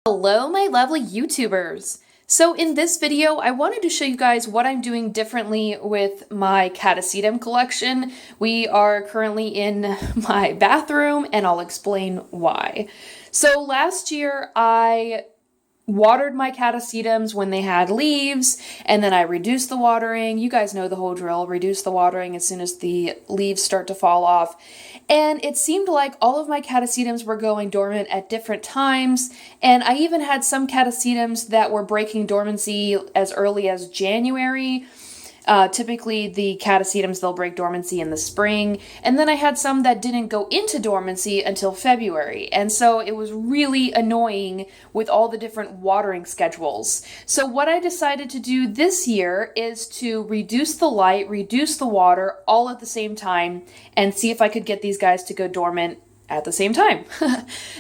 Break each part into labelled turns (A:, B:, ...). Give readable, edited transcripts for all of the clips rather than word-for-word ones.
A: Hello, my lovely YouTubers! So in this video, I wanted to show you guys what I'm doing differently with my Catasetum collection. We are currently in my bathroom, and I'll explain why. So last year, I watered my Catasetums when they had leaves, and then I reduced the watering. You guys know the whole drill. Reduce the watering as soon as the leaves start to fall off. And it seemed like all of my Catasetums were going dormant at different times, and I even had some Catasetums that were breaking dormancy as early as January. Typically, the Catasetums, they'll break dormancy in the spring, and then I had some that didn't go into dormancy until February, and so it was really annoying with all the different watering schedules. So what I decided to do this year is to reduce the light, reduce the water, all at the same time, and see if I could get these guys to go dormant at the same time.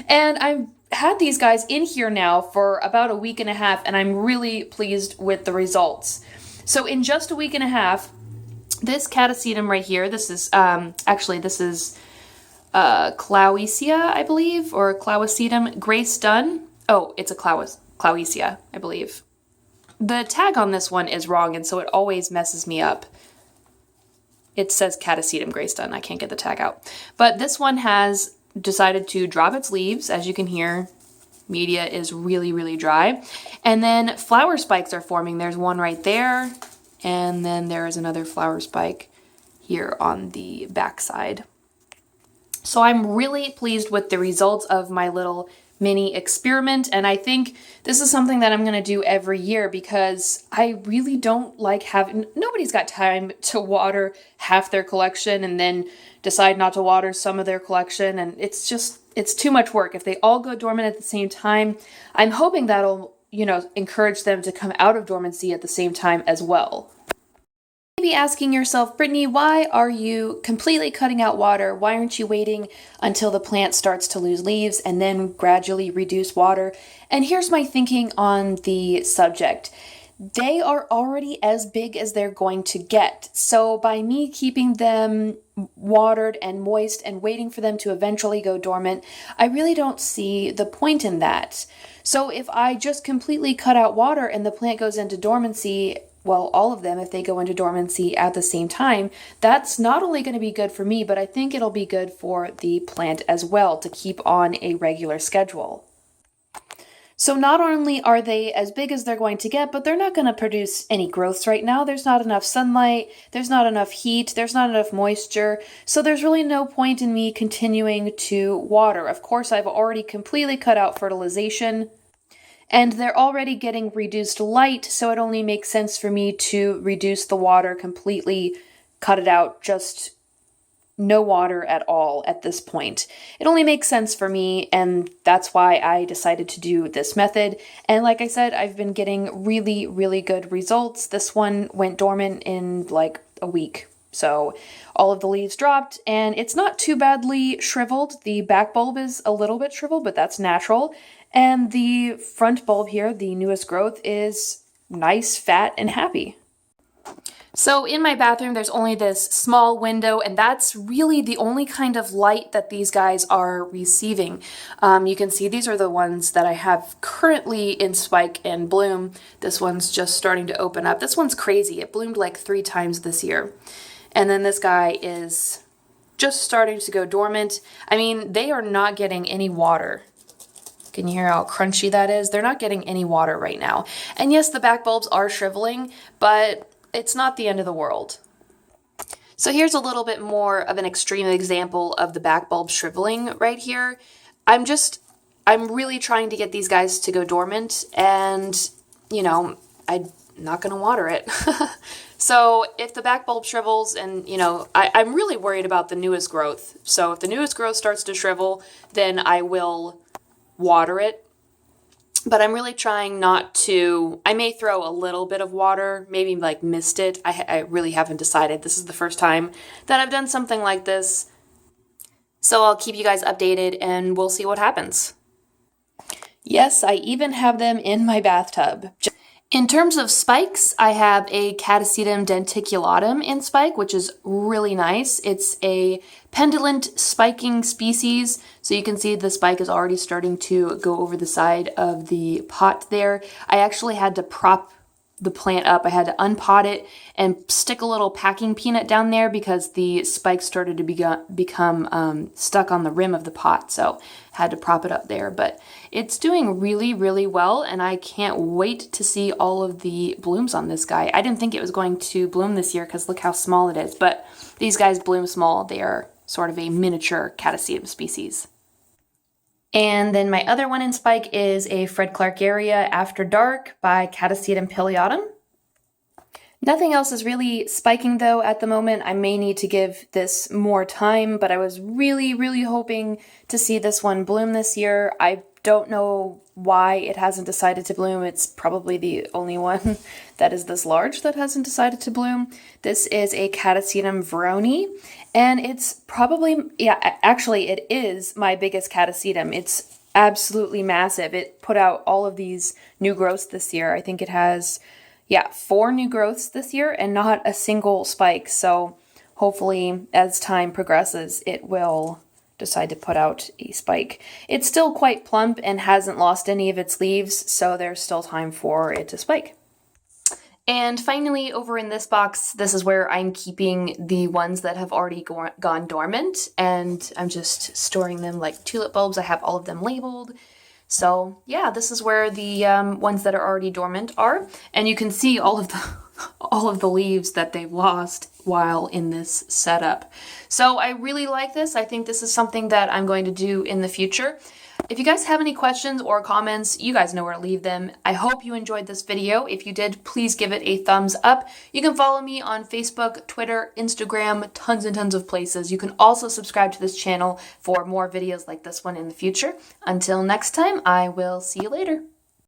A: And I've had these guys in here now for about a week and a half, and I'm really pleased with the results. So in just a week and a half, this Catasetum right here, this is Clowesia, I believe, or Clowacetum Grace Dunn. Oh, it's a Clowesia, I believe. The tag on this one is wrong, and so it always messes me up. It says Catasetum Grace Dunn. I can't get the tag out. But this one has decided to drop its leaves, as you can hear. Media is really, really dry. And then flower spikes are forming. There's one right there, and then there is another flower spike here on the back side. So I'm really pleased with the results of my little mini experiment, and I think this is something that I'm going to do every year because I really don't like having, nobody's got time to water half their collection and then decide not to water some of their collection, and it's too much work. If they all go dormant at the same time, I'm hoping that'll, encourage them to come out of dormancy at the same time as well. Maybe asking yourself, Brittany, why are you completely cutting out water? Why aren't you waiting until the plant starts to lose leaves and then gradually reduce water? And here's my thinking on the subject. They are already as big as they're going to get. So by me keeping them watered and moist and waiting for them to eventually go dormant, I really don't see the point in that. So if I just completely cut out water and the plant goes into dormancy, well, all of them, if they go into dormancy at the same time, that's not only going to be good for me, but I think it'll be good for the plant as well to keep on a regular schedule. So not only are they as big as they're going to get, but they're not going to produce any growths right now. There's not enough sunlight, there's not enough heat, there's not enough moisture, so there's really no point in me continuing to water. Of course, I've already completely cut out fertilization, and they're already getting reduced light, so it only makes sense for me to reduce the water completely, cut it out, just no water at all at this point. It only makes sense for me, and that's why I decided to do this method. And like I said, I've been getting really, really good results. This one went dormant in like a week. So all of the leaves dropped, and it's not too badly shriveled. The back bulb is a little bit shriveled, but that's natural. And the front bulb here, the newest growth, is nice, fat, and happy. So in my bathroom, there's only this small window, and that's really the only kind of light that these guys are receiving. You can see these are the ones that I have currently in spike and bloom. This one's just starting to open up. This one's crazy. It bloomed like 3 times this year. And then this guy is just starting to go dormant. I mean, they are not getting any water. Can you hear how crunchy that is? They're not getting any water right now. And yes, the back bulbs are shriveling, but it's not the end of the world. So here's a little bit more of an extreme example of the back bulb shriveling right here. I'm really trying to get these guys to go dormant, and, I'm not going to water it. So if the back bulb shrivels, and, I'm really worried about the newest growth. So if the newest growth starts to shrivel, then I will water it. But I'm really trying not to, I may throw a little bit of water, maybe like mist it. I really haven't decided. This is the first time that I've done something like this. So I'll keep you guys updated and we'll see what happens. Yes, I even have them in my bathtub. In terms of spikes, I have a Catasetum denticulatum in spike, which is really nice. It's a pendulent spiking species, so you can see the spike is already starting to go over the side of the pot there. I actually had to prop the plant up. I had to unpot it and stick a little packing peanut down there because the spikes started to become stuck on the rim of the pot, so had to prop it up there. But it's doing really, really well, and I can't wait to see all of the blooms on this guy. I didn't think it was going to bloom this year because look how small it is, but these guys bloom small. They are sort of a miniature Catasetum species. And then my other one in spike is a Fred Clarkaria After Dark by Catasetum pileatum. Nothing else is really spiking though at the moment. I may need to give this more time, but I was really, really hoping to see this one bloom this year. I don't know why it hasn't decided to bloom. It's probably the only one that is this large that hasn't decided to bloom. This is a Catasetum Veroni, and it's probably, yeah, actually it is my biggest Catasetum. It's absolutely massive. It put out all of these new growths this year. I think it has, yeah, 4 new growths this year and not a single spike. So hopefully as time progresses, it will decide to put out a spike. It's still quite plump and hasn't lost any of its leaves, so there's still time for it to spike. And finally, over in this box, this is where I'm keeping the ones that have already gone dormant, and I'm just storing them like tulip bulbs. I have all of them labeled. So yeah, this is where the ones that are already dormant are, and you can see all of the leaves that they've lost while in this setup. So I really like this. I think this is something that I'm going to do in the future. If you guys have any questions or comments, you guys know where to leave them. I hope you enjoyed this video. If you did, please give it a thumbs up. You can follow me on Facebook, Twitter, Instagram, tons and tons of places. You can also subscribe to this channel for more videos like this one in the future. Until next time, I will see you later.